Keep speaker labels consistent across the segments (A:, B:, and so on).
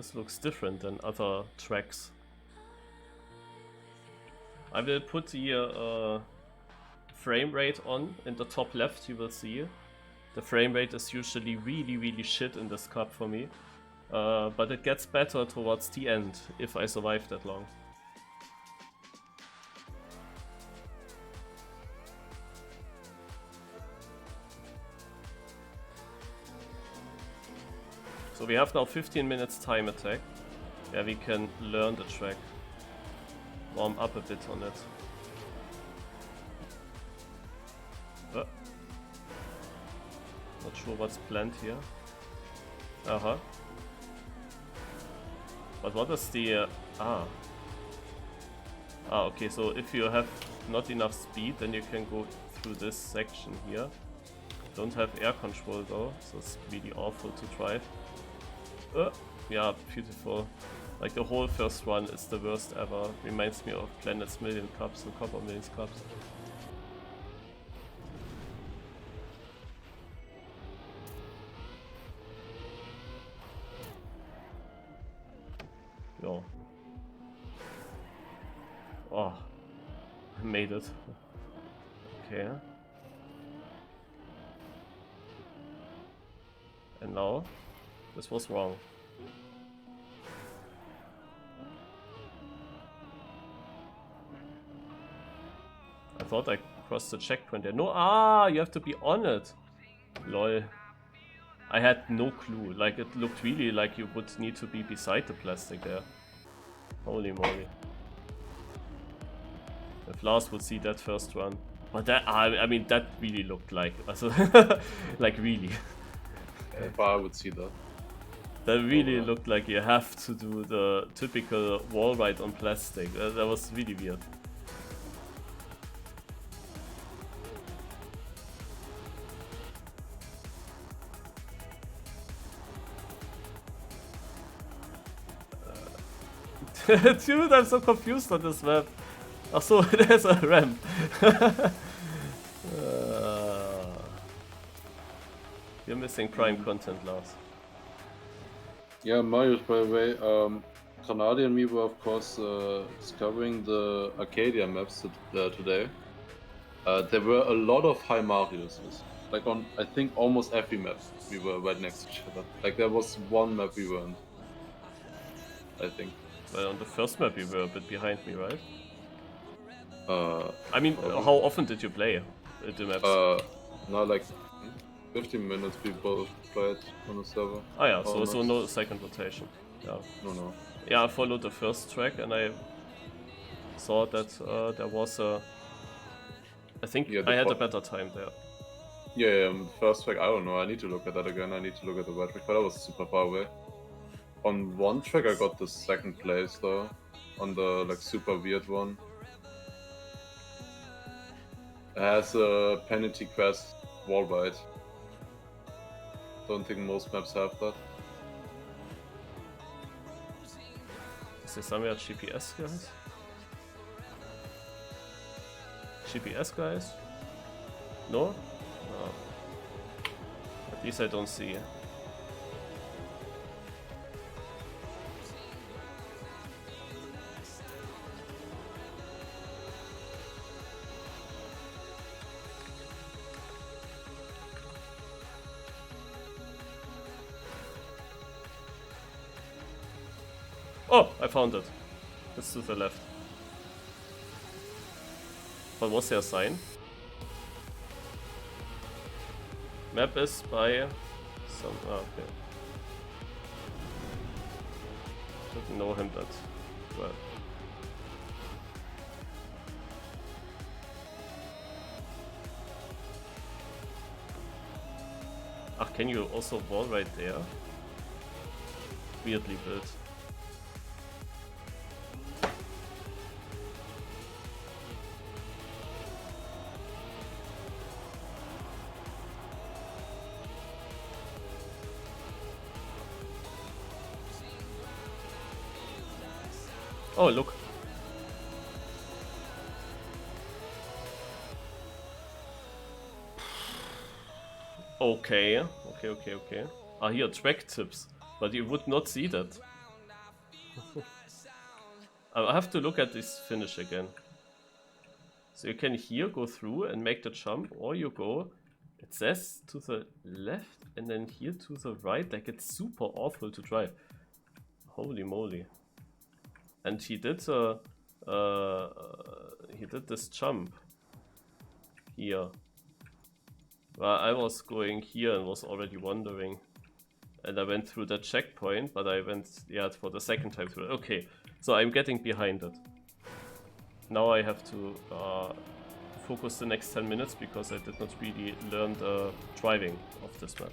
A: this looks different than other tracks. I will put the frame rate on in the top left, you will see. The frame rate is usually really shit in this cup for me. But it gets better towards the end, if I survive that long. So we have now 15 minutes time attack, where we can learn the track. Warm up a bit on it. Not sure what's planned here. But what is the... okay, so if you have not enough speed, then you can go through this section here. Don't have air control though, so it's really awful to drive. Yeah, beautiful. Like the whole first run is the worst ever. Reminds me of Planet's Million Cups and Copper Millions Cups. Yo. Oh, I made it. Okay. And now? This was wrong. I thought I crossed the checkpoint there. No, you have to be on it. Lol. I had no clue. Like, it looked really like you would need to be beside the plastic there. Holy moly. If Lars would see that first run. But that, I mean, that really looked like, also, like really.
B: If I would see that.
A: That really looked like you have to do the typical wall ride on plastic. That was really weird. Dude, I'm so confused on this map. Ach so, there's a ramp. You're missing prime content, Lars.
B: Yeah, Marius, by the way, Granadi and me were of course discovering the Arcadia maps today. There were a lot of high Mariuses. Like on, I think, almost every map we were right next to each other. Like there was one map we weren't, I think.
A: Well, on the first map you were a bit behind me, right? I mean,
B: probably.
A: how often did you play the maps?
B: Not like 15 minutes we both played on the server.
A: Ah yeah, so no second rotation. Yeah.
B: No.
A: Yeah, I followed the first track and I saw that there was a... I think I had a better time there.
B: Yeah, first track, I don't know, I need to look at that again, I need to look at the web track, but that was super far away. On one track I got the second place though, on the like super weird one. It has a penalty quest wall ride. Don't think most maps have that.
A: Is there somewhere GPS guys? GPS guys? No? No. At least I don't see. Oh, I found it. It's to the left. But was there a sign? Map is by some... okay. Didn't know him that well. Ach, can you also wall right there? Weirdly built. Oh, look. Okay. Ah, here, track tips. But you would not see that. I have to look at this finish again. So you can here go through and make the jump, or you go, it says to the left and then here to the right, like it's super awful to drive. Holy moly. And he did this jump here. Well, I was going here and was already wandering. And I went through that checkpoint, but I went, yeah, for the second time through. Okay, so I'm getting behind it. Now I have to focus the next 10 minutes because I did not really learn the driving of this map.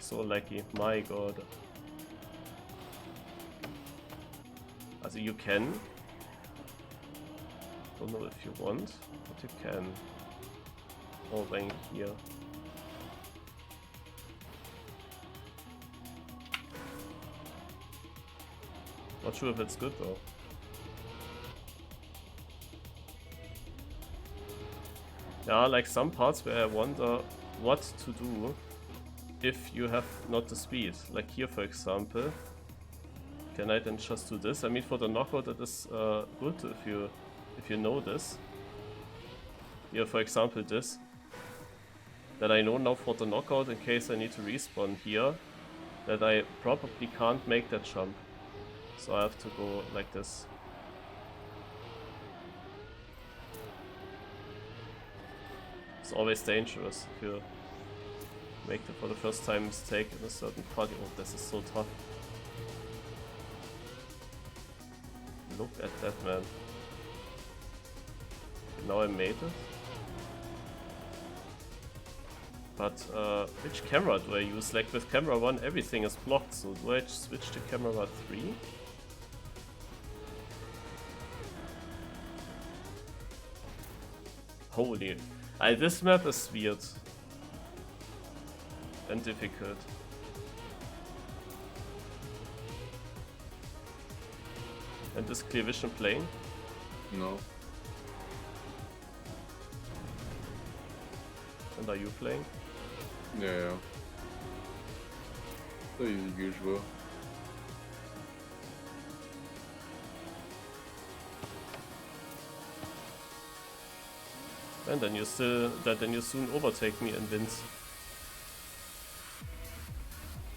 A: So lucky, my god. Also you can. Don't know if you want, but you can. Oh, then here. Not sure if it's good though. Yeah, like some parts where I wonder what to do if you have not the speed. Like here for example. Can I then just do this? I mean for the knockout it is good if you know this. Here for example this. That I know now for the knockout in case I need to respawn here. That I probably can't make that jump. So I have to go like this. It's always dangerous if you make the for the first time mistake in a certain party. Oh, this is so tough. Look at that, man. Now I made it. But which camera do I use? Like with camera 1 everything is blocked, so do I switch to camera 3? Holy. This map is weird. And difficult. And is Clear Vision playing?
B: No.
A: And are you playing?
B: Yeah. The usual.
A: And then you soon overtake me and wins.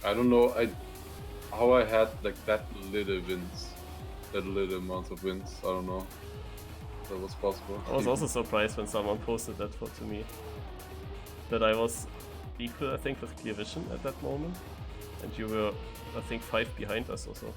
B: I don't know how I had like that little wins. That little amount of wins. I don't know. That was possible.
A: I was also surprised when someone posted that to me. That I was equal, I think, with Clear Vision at that moment. And you were, I think, 5 behind us or so.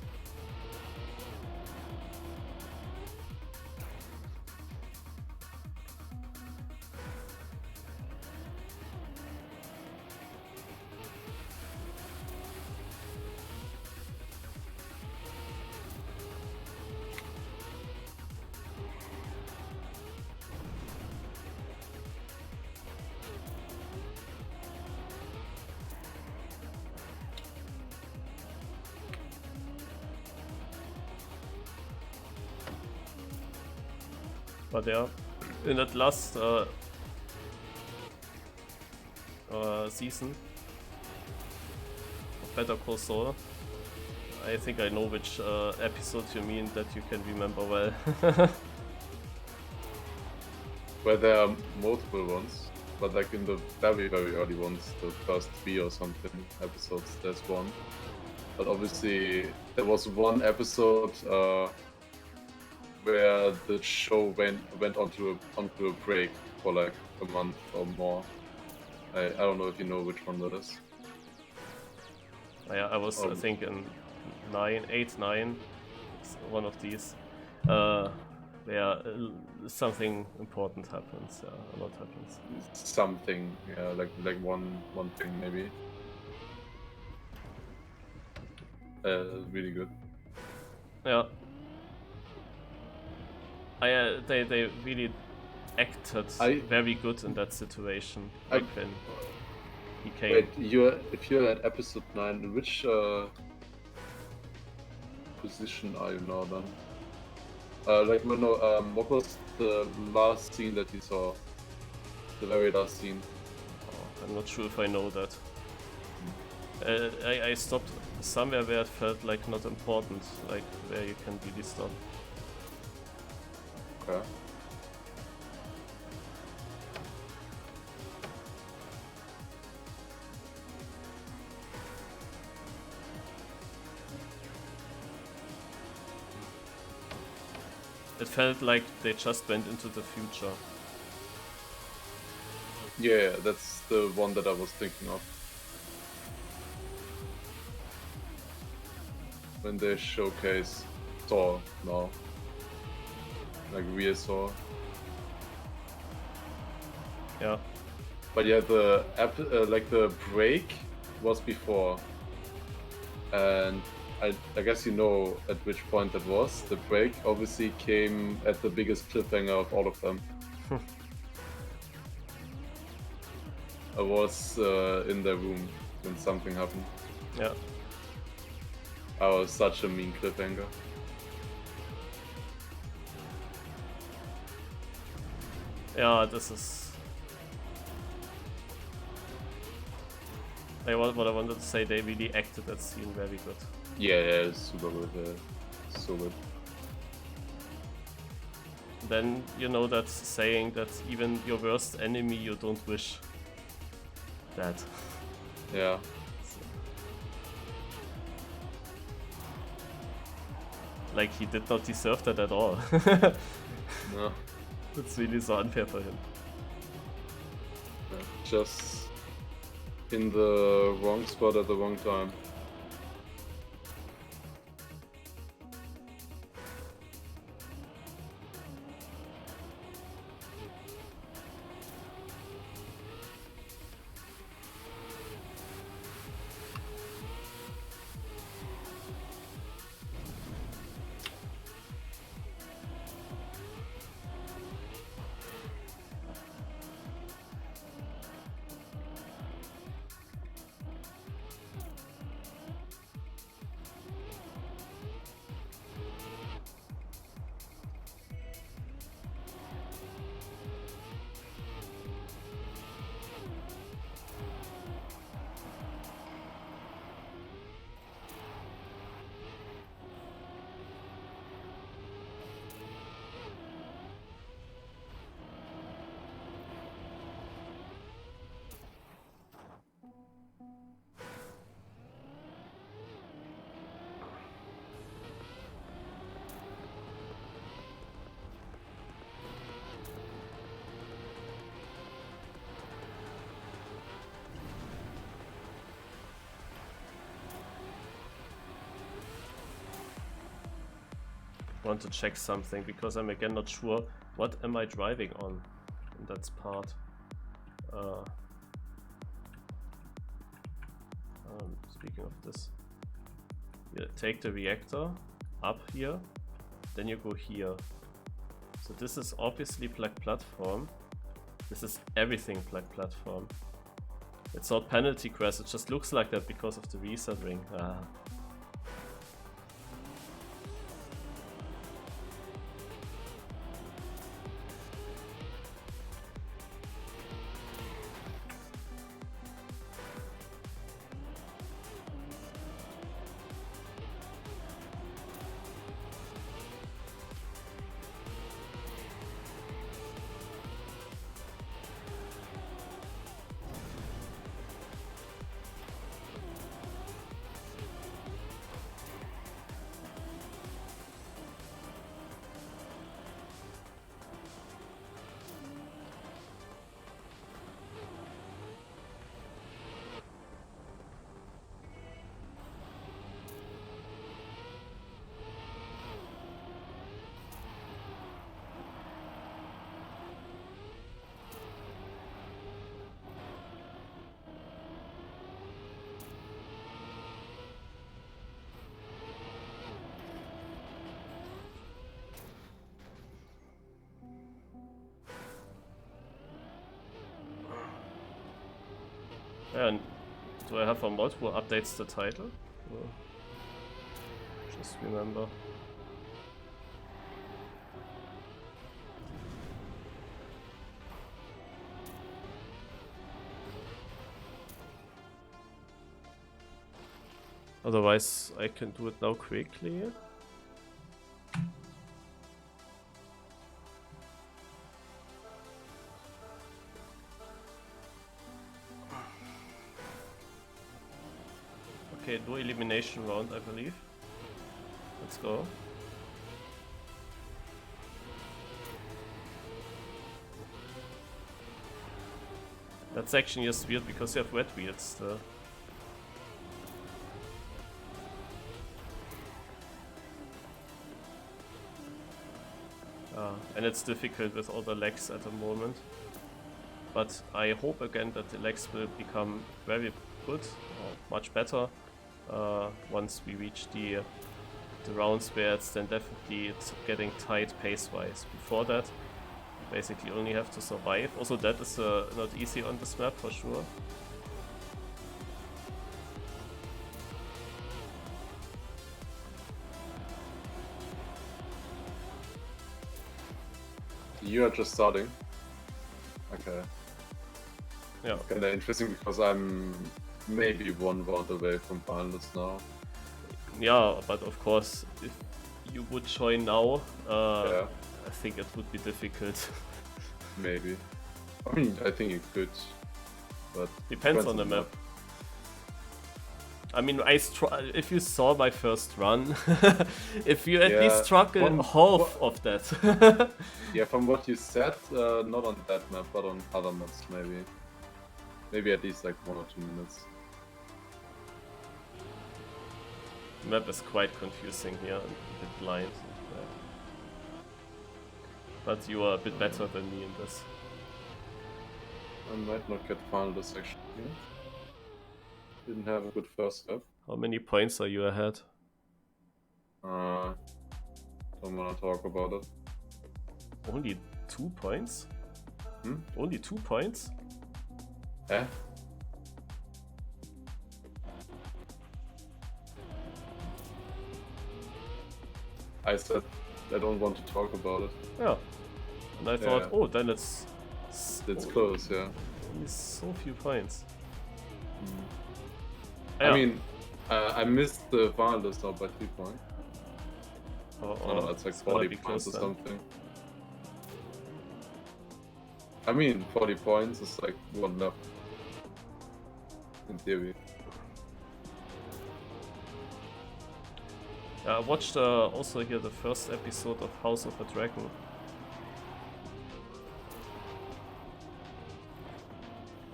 A: But yeah, in that last season of Better Call Saul, I think I know which episode you mean that you can remember well.
B: Where there are multiple ones, but like in the very early ones, the first 3 or something episodes, there's one. But obviously there was one episode where the show went onto a break for like a month or more. I don't know if you know which one that is.
A: Yeah, I was I think in 8, 9, it's one of these. Where something important happens, a lot happens.
B: Something, yeah, like one thing maybe. Really good.
A: Yeah, They really acted very good in that situation, like when he came.
B: Wait, if you're at episode 9, in which position are you now then? What was the last scene that you saw? The very last scene.
A: Oh, I'm not sure if I know that. I stopped somewhere where it felt like not important, like where you can really stop.
B: Okay.
A: It felt like they just went into the future.
B: Yeah, that's the one that I was thinking of. When they showcase Thor now. Like real Thor.
A: Yeah.
B: But yeah, the the break was before. And I guess you know at which point that was. The break obviously came at the biggest cliffhanger of all of them. I was in the room when something happened.
A: Yeah.
B: I was such a mean cliffhanger.
A: Yeah, this is... what I wanted to say, they really acted that scene very good.
B: Yeah, it's super good. So good.
A: Then, you know that saying that even your worst enemy you don't wish that.
B: Yeah.
A: Like, he did not deserve that at all.
B: No.
A: It's really so unfair for him.
B: Just in the wrong spot at the wrong time.
A: Want to check something because I'm again not sure what am I driving on in that part. Speaking of this, you take the reactor up here, then you go here. So this is obviously Black Platform. This is everything Black Platform. It's not penalty crest, it just looks like that because of the reset ring. And do I have a mod who updates the title? Or just remember. Otherwise, I can do it now quickly. Okay, no elimination round, I believe. Let's go. That section here is weird because you have wet wheels still. And it's difficult with all the legs at the moment. But I hope again that the legs will become very good, or much better, once we reach the rounds where it's then definitely getting tight pace-wise. Before that, basically only have to survive. Also that is not easy on this map for sure.
B: You are just starting. Okay.
A: Yeah.
B: It's kinda interesting because I'm maybe one round away from finals now.
A: Yeah, but of course, if you would join now,
B: Yeah.
A: I think it would be difficult.
B: Maybe. I mean, I think you could, but
A: Depends on the map. I mean, if you saw my first run, if you at least struggle half of that.
B: Yeah, from what you said, not on that map, but on other maps maybe. Maybe at least like 1 or 2 minutes.
A: The map is quite confusing here, and a bit blind. But you are a bit better than me in this.
B: I might not get final this section here. Didn't have a good first up.
A: How many points are you ahead?
B: Don't wanna talk about it.
A: Only 2 points?
B: Hmm?
A: Only 2 points?
B: Eh? I said I don't want to talk about it.
A: Yeah. And I thought, oh, then it's
B: close, yeah.
A: Only so few points.
B: I mean, I missed the final list out by 3 points. No, that's like 40 points or something. I mean, 40 points is like 1 lap. In theory.
A: I watched also here the first episode of House of a Dragon.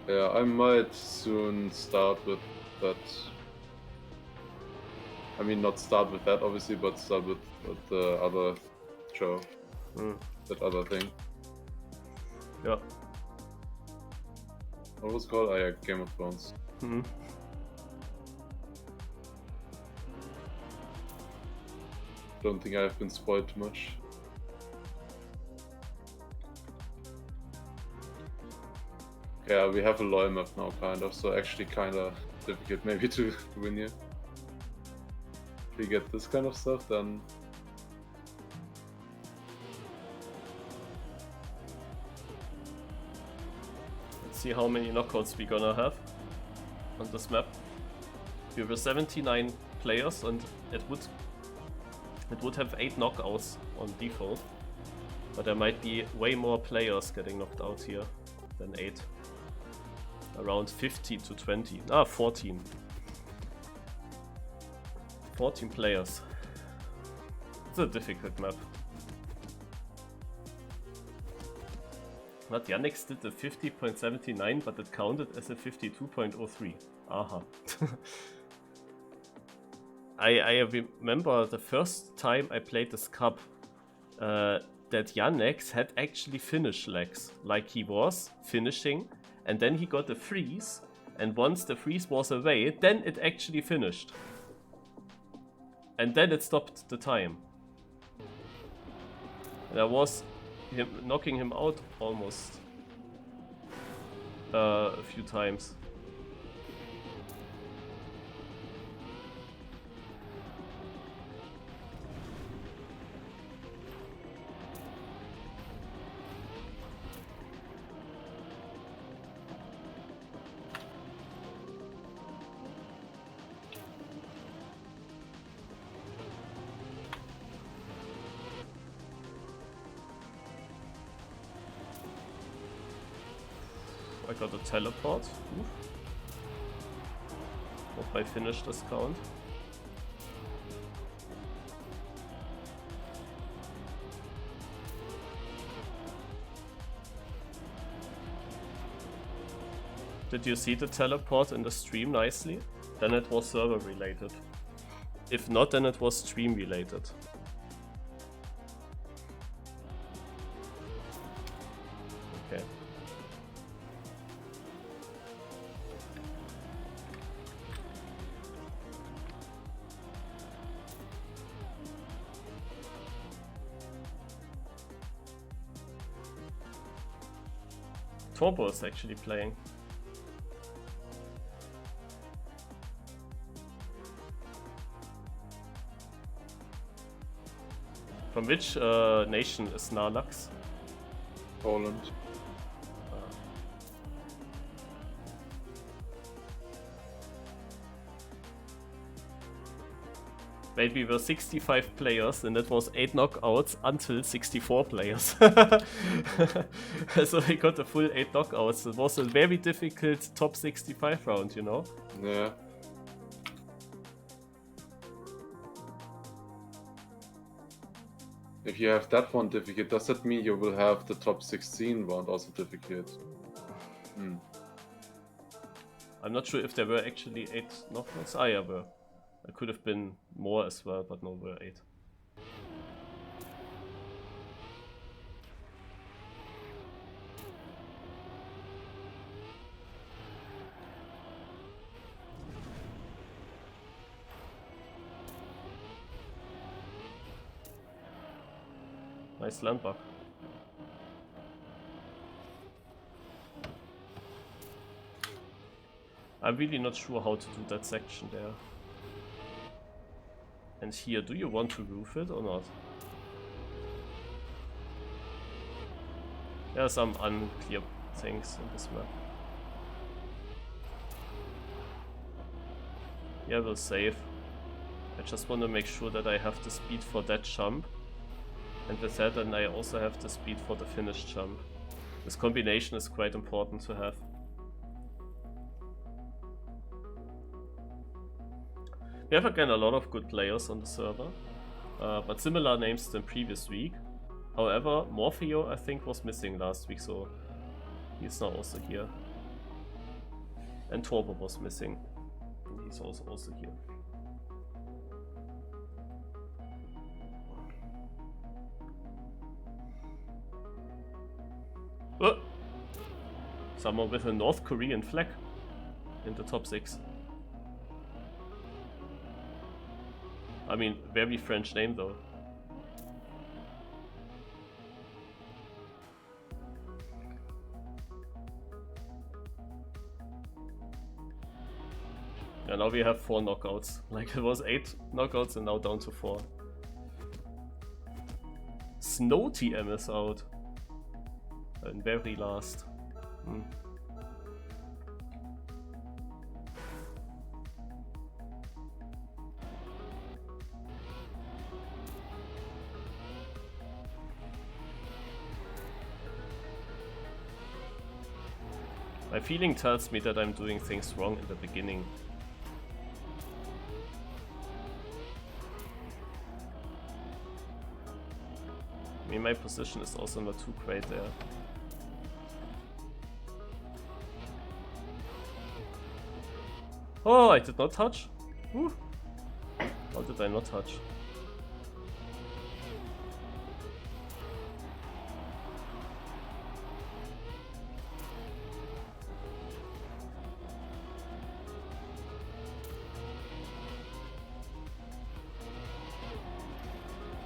B: Yeah, I might soon start with that. I mean, not start with that obviously, but start with the other show. That other thing.
A: Yeah.
B: What was it called? Oh yeah, Game of Thrones. Don't think I've been spoiled too much. Yeah, we have a loyal map now, kind of, so actually kind of difficult maybe to win here. If we get this kind of stuff, then...
A: Let's see how many knockouts we're gonna have on this map. We have 79 players and it would have 8 knockouts on default. But there might be way more players getting knocked out here than 8. Around 50 to 20. 14. 14 players. It's a difficult map. But Yannick did the 50.79, but it counted as a 52.03. Aha. I remember the first time I played this cup, that Yannick had actually finished legs, like he was finishing, and then he got a freeze, and once the freeze was away, then it actually finished. And then it stopped the time. And I was knocking him out almost a few times. I got a teleport. Oof. Hope I finish this count. Did you see the teleport in the stream nicely? Then it was server related. If not, then it was stream related. Okay. Turbo is actually playing. From which nation is Narlax?
B: Poland.
A: Wait, we were 65 players and it was 8 knockouts until 64 players. So we got a full 8 knockouts. It was a very difficult top 65 round, you know?
B: Yeah. If you have that one difficult, does that mean you will have the top 16 round also difficult? Hmm.
A: I'm not sure if there were actually 8 knockouts. Ah, yeah, were. There could have been more as well, but no, were 8. Nice landmark. I'm really not sure how to do that section there. And here, do you want to roof it or not? There are some unclear things in this map. Yeah, we'll save. I just want to make sure that I have the speed for that jump. And with that, then I also have the speed for the finish jump. This combination is quite important to have. We have again a lot of good players on the server, but similar names than previous week. However, Morpheo I think was missing last week, so he's now also here. And Turbo was missing, and he's also here. Oh! Someone with a North Korean flag in the top 6. I mean, very French name though. And now we have 4 knockouts. Like it was 8 knockouts and now down to 4. Snow TM is out. And very last. My feeling tells me that I'm doing things wrong in the beginning. I mean, my position is also not too great there. Oh, I did not touch? Whew. How did I not touch?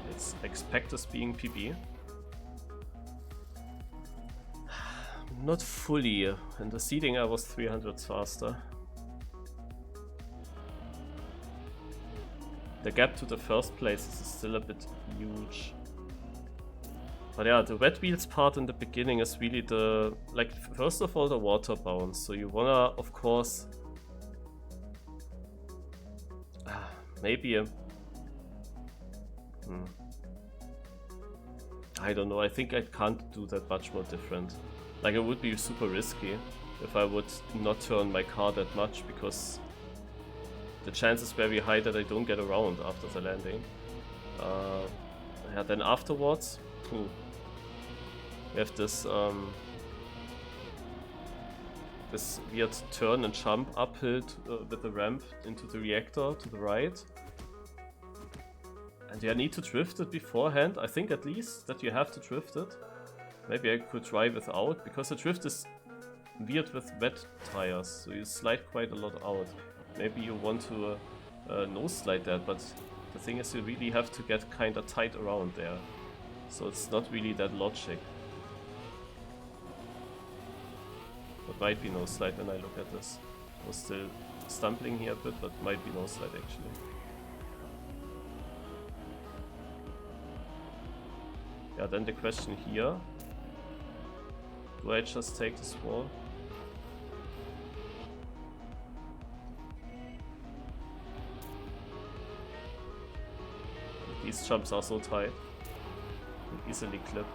A: Let's expect us being PB. Not fully. In the seeding I was 300 faster. The gap to the first place is still a bit huge. But yeah, the wet wheels part in the beginning is really the... like, first of all, the water bounce. So you wanna, of course... maybe a... I don't know, I think I can't do that much more different. Like, it would be super risky. if I would not turn my car that much, because the chance is very high that I don't get around after the landing. Yeah, then afterwards, we have this this weird turn and jump uphill with the ramp into the reactor to the right. And yeah, I need to drift it beforehand. I think at least that you have to drift it. Maybe I could try without, because the drift is weird with wet tires, so you slide quite a lot out. Maybe you want to nose slide that, but the thing is you really have to get kinda tight around there. So it's not really that logic. But might be nose slide when I look at this. I was still stumbling here a bit, but might be nose slide actually. Yeah, then the question here. Do I just take this wall? These jumps are so tight. You can easily clip.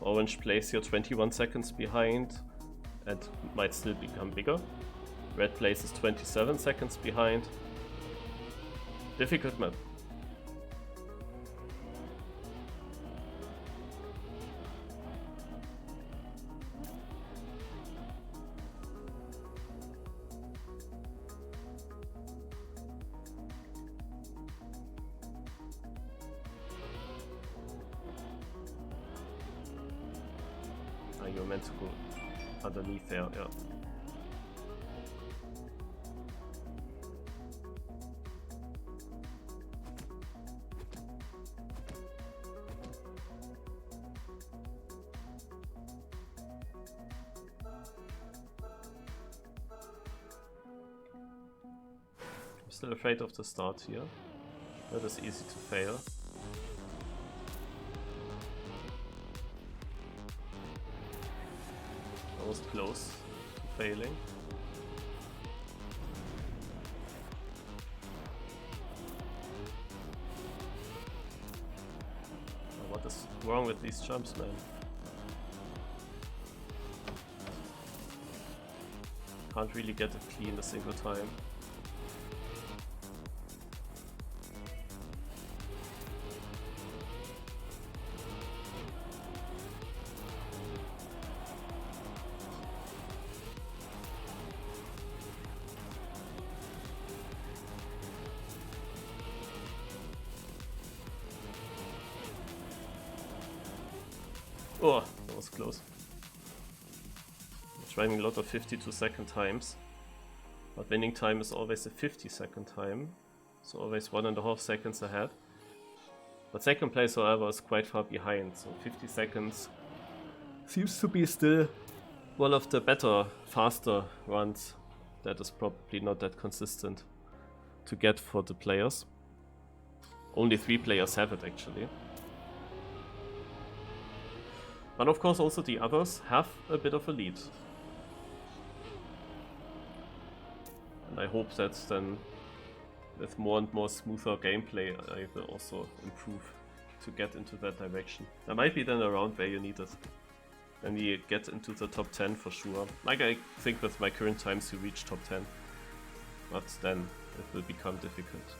A: Orange plays here 21 seconds behind and might still become bigger. Red places 27 seconds behind. Difficult map. You're meant to go underneath there, yeah. I'm still afraid of the start here. That is easy to fail. I was close to failing. What is wrong with these jumps, man? Can't really get it clean a single time. Oh, that was close. I'm trying a lot of 52-second times, but winning time is always a 50-second time, so always 1.5 seconds ahead. But second place, however, is quite far behind, so 50 seconds seems to be still one of the better, faster runs. That is probably not that consistent to get for the players. Only 3 players have it actually. But of course also the others have a bit of a lead. And I hope that then with more and more smoother gameplay I will also improve to get into that direction. There might be then a round where you need it. When we get into the top 10 for sure. Like I think with my current times you reach top 10. But then it will become difficult.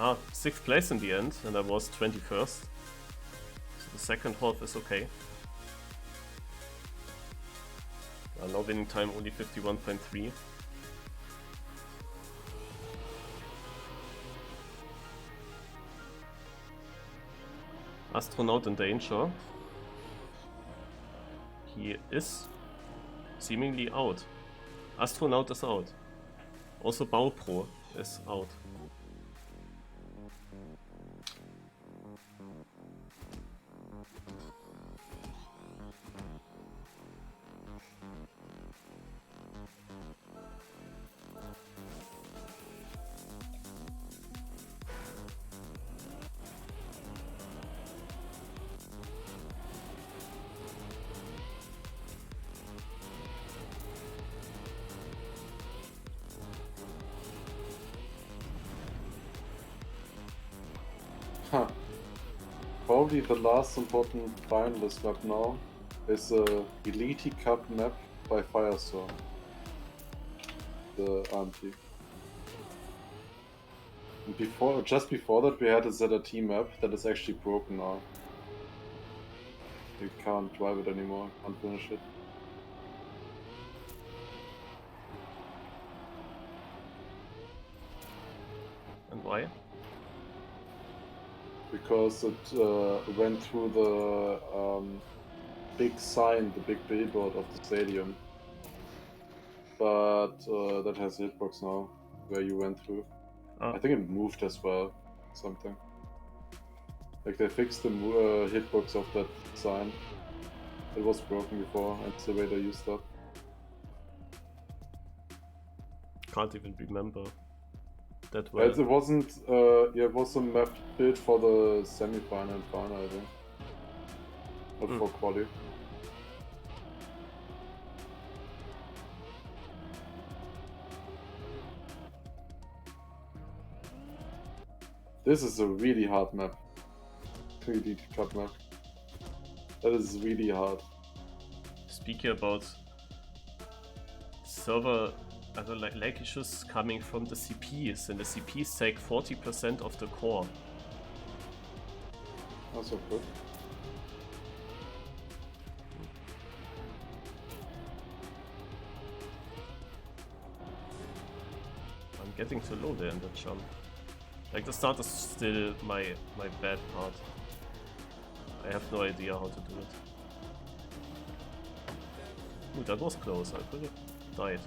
A: 6th place in the end, and I was 21st. So the second half is okay. Now winning time only 51.3. Astronaut in danger. He is seemingly out. Astronaut is out. Also Baupro is out.
B: Huh. Probably the last important finalist map now is a Elite Cup map by Firestorm. The AMT. And just before that we had a ZRT map that is actually broken now. You can't drive it anymore, can't finish it.
A: And why?
B: Because it went through the big sign, the big billboard of the stadium. But that has a hitbox now, where you went through.
A: Oh.
B: I think it moved as well, something. Like they fixed the hitbox of that sign. It was broken before, and it's the way they used that.
A: Can't even remember that well.
B: It wasn't, yeah, it was a map built for the semi-final and final, I think. Not for quali. This is a really hard map. 3D Cup map. That is really hard.
A: Speaking about server lag issues coming from the CPs, and the CPs take 40% of the core.
B: That's so good.
A: I'm getting too low there in the jump. Like the start is still my bad part. I have no idea how to do it. Ooh, that was close. I could have died.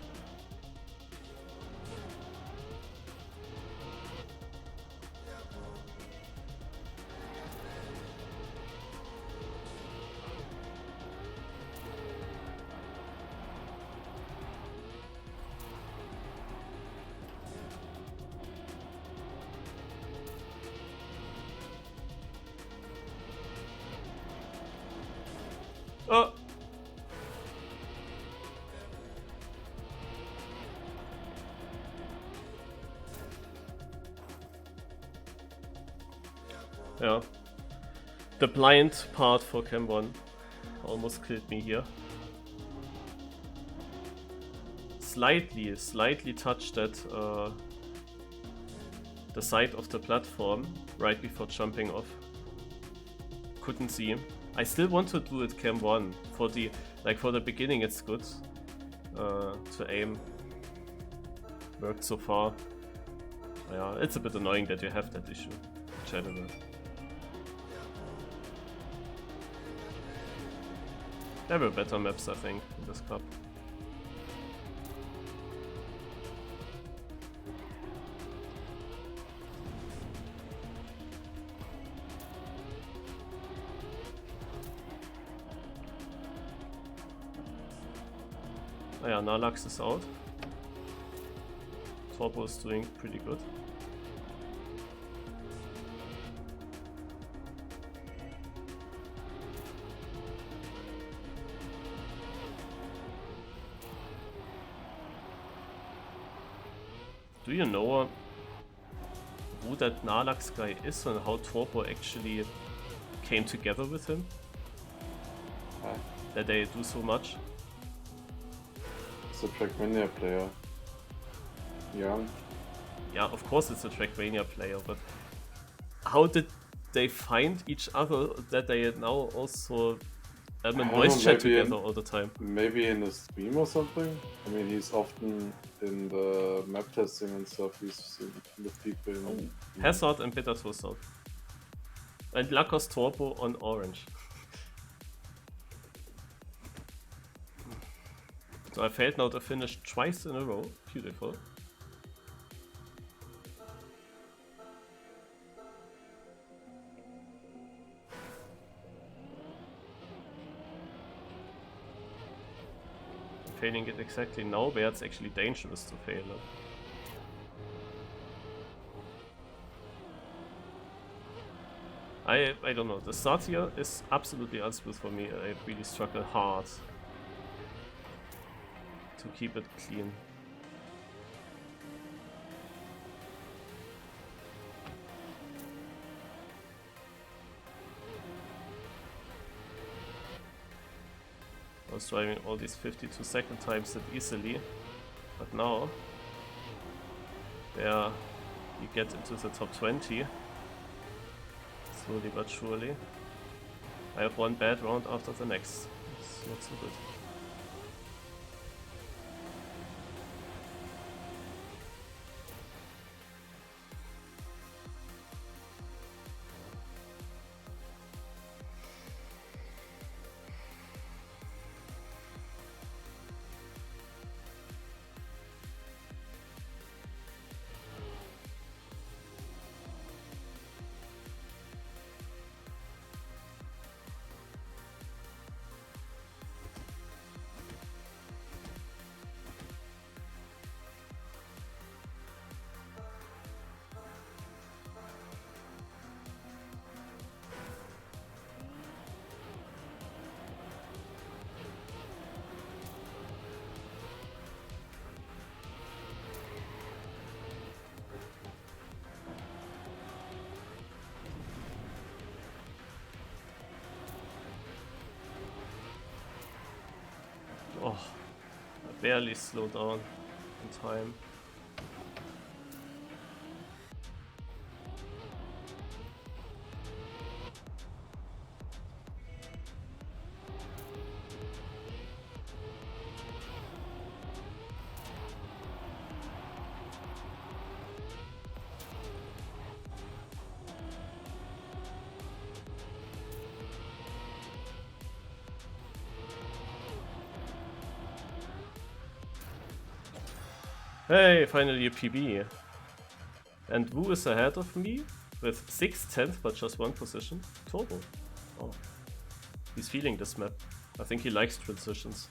A: Oh! Yeah. The blind part for Cam 1 almost killed me here. Slightly touched at the side of the platform right before jumping off. Couldn't see him. I still want to do it Cam 1. For the beginning it's good to aim. Worked so far. Yeah, it's a bit annoying that you have that issue in general. There were better maps, I think, in this cup. Oh yeah, Nalax is out. Torpo is doing pretty good. Do you know who that Nalax guy is and how Torpo actually came together with him? That they do so much?
B: It's a Trackmania player. Young.
A: Yeah, of course it's a Trackmania player, but how did they find each other that they now also in
B: don't
A: voice
B: know,
A: chat
B: maybe
A: together all the time?
B: Maybe in a stream or something? I mean, he's often in the map testing and stuff. He's with people.
A: Hazard and Bitter Toaster. And Lacos Turbo on orange. So I failed now to finish twice in a row. Beautiful. Failing it exactly now where it's actually dangerous to fail it. I don't know, the start here is absolutely unsmooth for me. I really struggle hard to keep it clean. I was driving all these 52-second times that easily, but now, there you get into the top 20. Slowly but surely. I have one bad round after the next. It's not so good. Oh, I barely slow down in time. Hey, finally a PB. And Wu is ahead of me with 6/10 but just one position. Turbo. Oh. He's feeling this map. I think he likes transitions.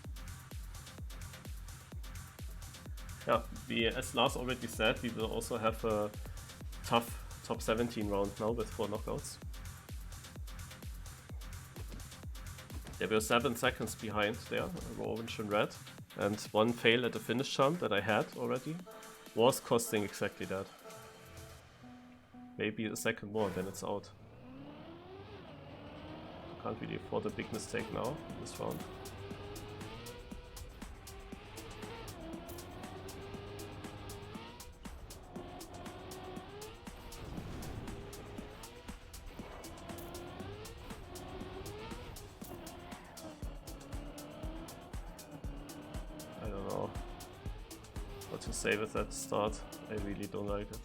A: Yeah, as Lars already said, we will also have a tough top 17 round now with 4 knockouts. There were 7 seconds behind there, orange and red. And one fail at the finish jump that I had already was costing exactly that. Maybe a second more, then it's out. Can't really afford a big mistake now in this round. I don't know what to say with that start. I really don't like it.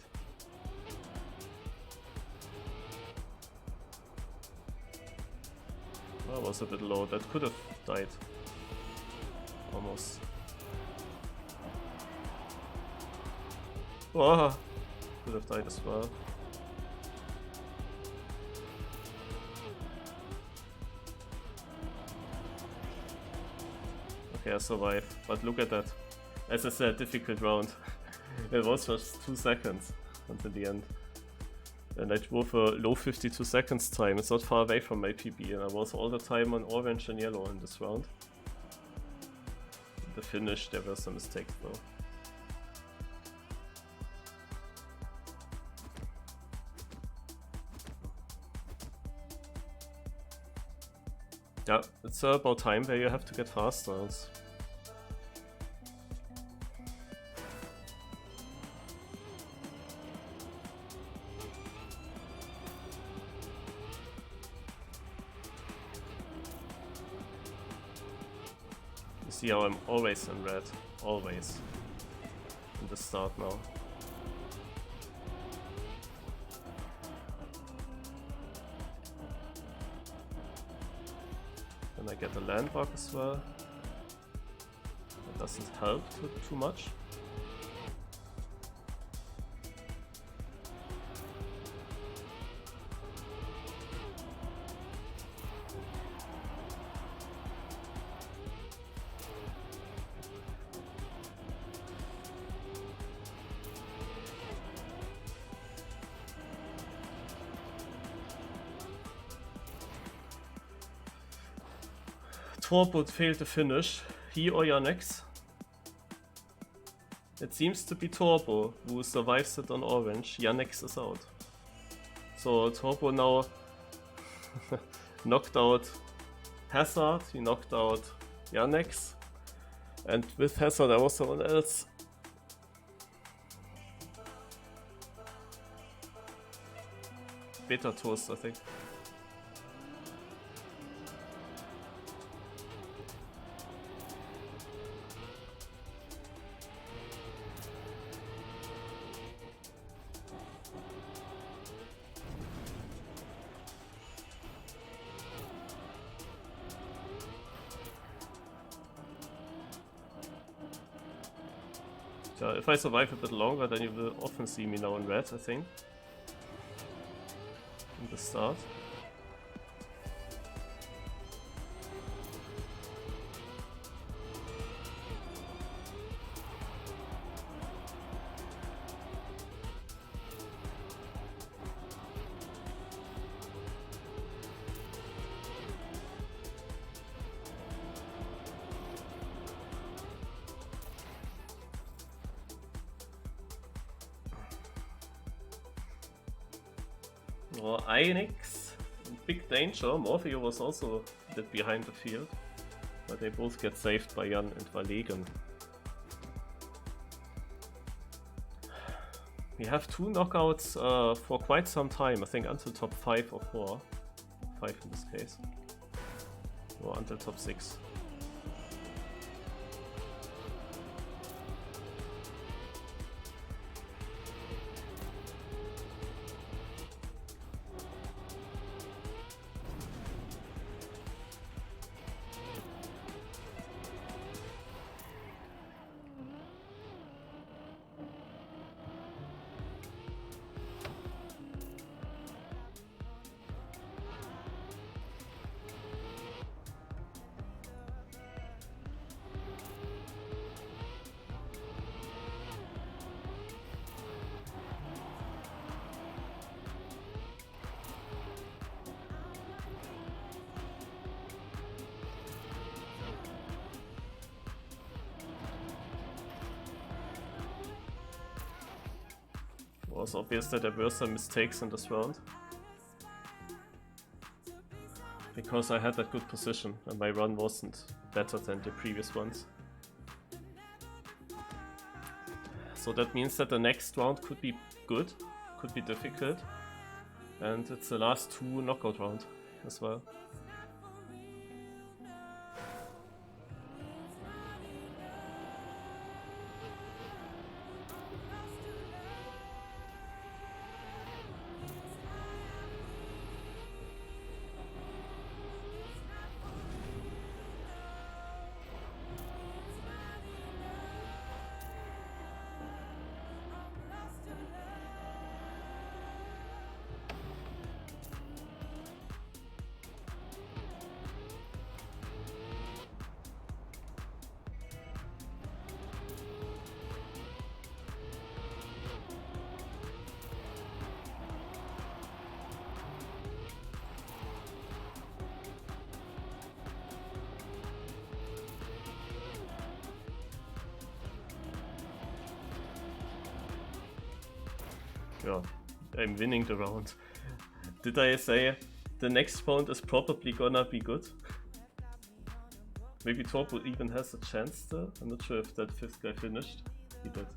A: That was a bit low. That could have died. Almost. Oh, could have died as well. Okay, I survived. But look at that. As I said, difficult round. It was just 2 seconds until the end. And I drove a low 52 seconds time. It's not far away from my PB, and I was all the time on orange and yellow in this round. The finish, there were some mistakes though. Yeah, it's about time where you have to get fast rounds. See how I'm always in red. Always. In the start now. Then I get a landmark as well. That doesn't help too much. Torpo failed to finish. He or Yannex? It seems to be Torpo who survives it on orange. Yannex is out. So Torpo now knocked out Hazard, he knocked out Yannex. And with Hazard there was someone else. Beta Toast, I think. If I survive a bit longer, then you will often see me now in red, I think. In the start. Oh, Ionix, big danger. Morpheo was also a bit behind the field, but they both get saved by Jan and Valegen. We have 2 knockouts for quite some time, I think until top 5 or 4. 5 in this case. Or until top 6. It was obvious that there were some mistakes in this round. Because I had that good position and my run wasn't better than the previous ones. So that means that the next round could be good, could be difficult. And it's the last 2 knockout round as well. Yeah, I'm winning the round. Did I say the next round is probably gonna be good? Maybe Torpo even has a chance still? I'm not sure if that 5th guy finished. He did.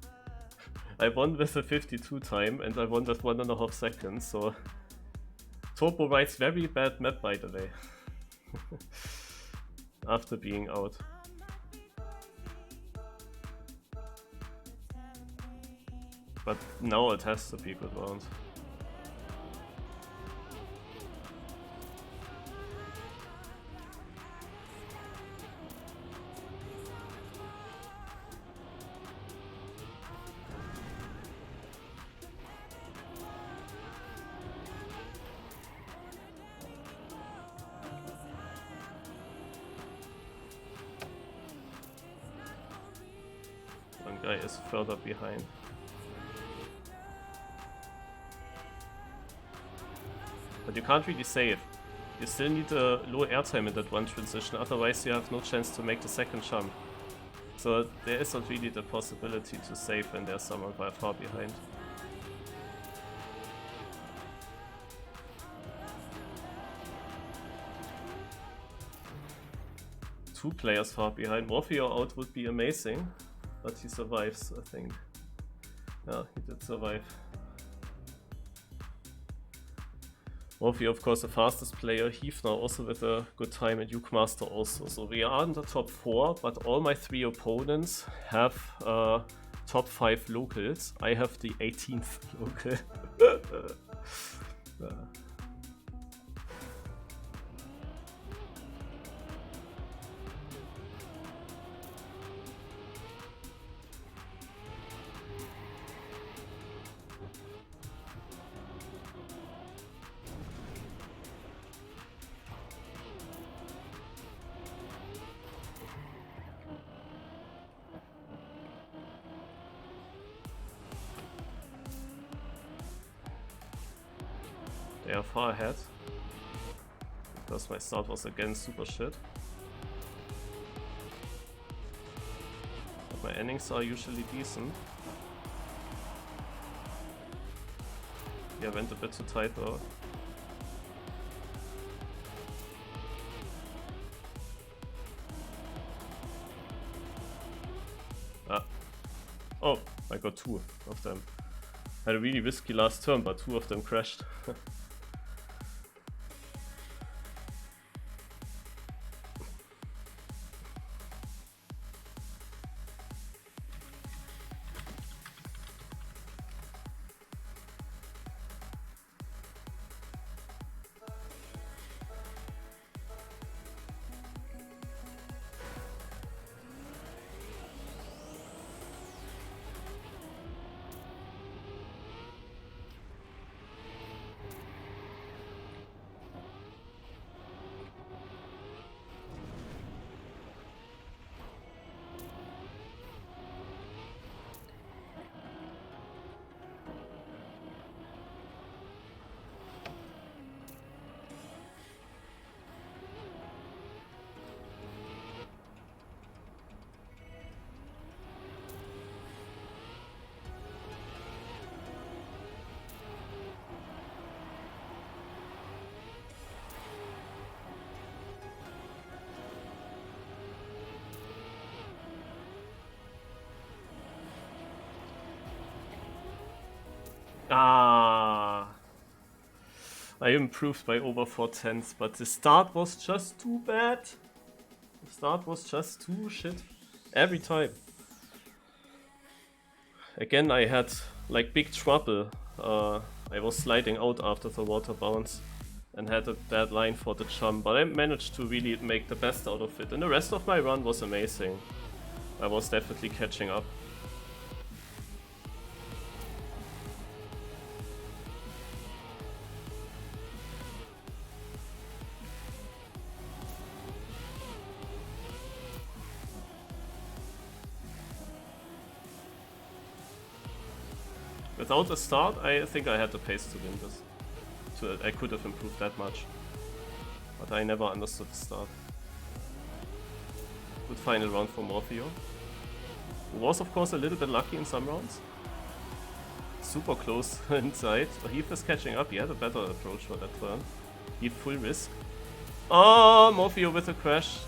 A: I won with a 52 time and I won with 1.5 seconds, so... Torpo writes very bad map, by the way. After being out. But now it has to be a good round. One guy is further behind. But you can't really save. You still need a low airtime in that one transition, otherwise you have no chance to make the second jump. So there is not really the possibility to save when there's someone far behind. Two players far behind. Morpheo out would be amazing, but he survives, I think. Yeah, he did survive. Morpheo, of course, the fastest player. Heath now also with a good time, and Ukemaster also. So we are in the top 4, but all my 3 opponents have top 5 locals. I have the 18th local. They are far ahead, because my start was again super shit. But my endings are usually decent. Yeah, went a bit too tight though. Ah. Oh, I got 2 of them. Had a really risky last turn, but 2 of them crashed. Ah, I improved by over 4/10, but the start was just too bad. The start was just too shit. Every time. Again, I had like big trouble. I was sliding out after the water bounce and had a bad line for the jump, but I managed to really make the best out of it. And the rest of my run was amazing. I was definitely catching up. Without a start, I think I had the pace to win this. I could have improved that much. But I never understood the start. Good final round for Morpheo. Who was of course a little bit lucky in some rounds. Super close inside. Heath is catching up. He had a better approach for that turn. Heath full risk. Oh, Morpheo with a crash.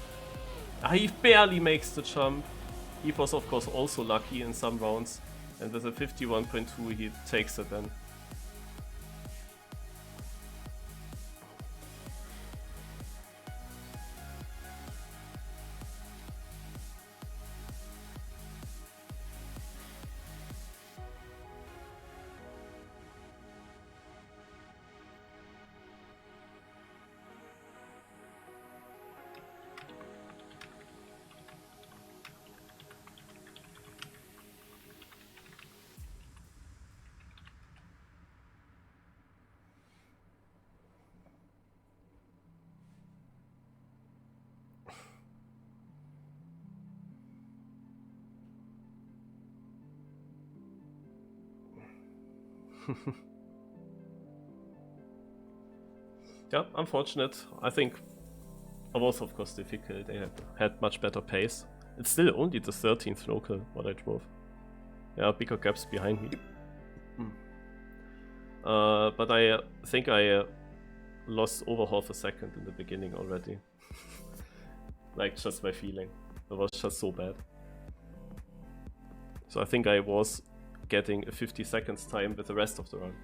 A: He barely makes the jump. Heath was of course also lucky in some rounds. And with a 51.2 he takes it then. Yeah, unfortunate. I think it was of course difficult. They had much better pace. It's still only the 13th local what I drove. Yeah, bigger gaps behind me. But I think I lost over half a second in the beginning already. Like, just my feeling. It was just so bad. So I think I was getting a 50 seconds time with the rest of the run.